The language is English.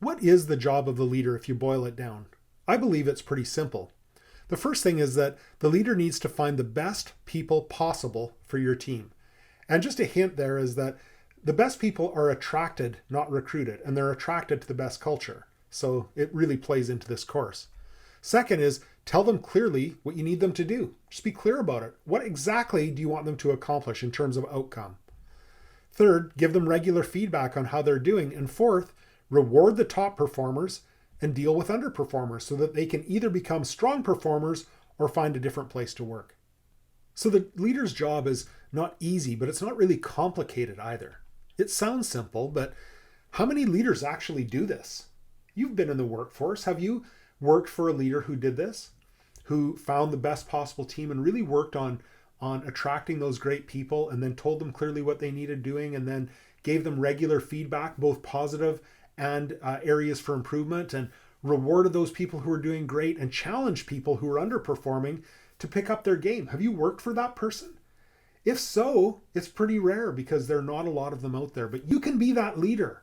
What is the job of the leader if you boil it down? I believe it's pretty simple. The first thing is that the leader needs to find the best people possible for your team. And just a hint there is that the best people are attracted, not recruited, and they're attracted to the best culture. So it really plays into this course. Second is tell them clearly what you need them to do. Just be clear about it. What exactly do you want them to accomplish in terms of outcome? Third, give them regular feedback on how they're doing. And fourth, reward the top performers and deal with underperformers so that they can either become strong performers or find a different place to work. So the leader's job is not easy, but it's not really complicated either. It sounds simple, but how many leaders actually do this? You've been in the workforce. Have you worked for a leader who did this, who found the best possible team and really worked on attracting those great people and then told them clearly what they needed doing and then gave them regular feedback, both positive and areas for improvement, and rewarded those people who are doing great and challenged people who are underperforming to pick up their game? Have you worked for that person? If so, it's pretty rare because there are not a lot of them out there, but you can be that leader.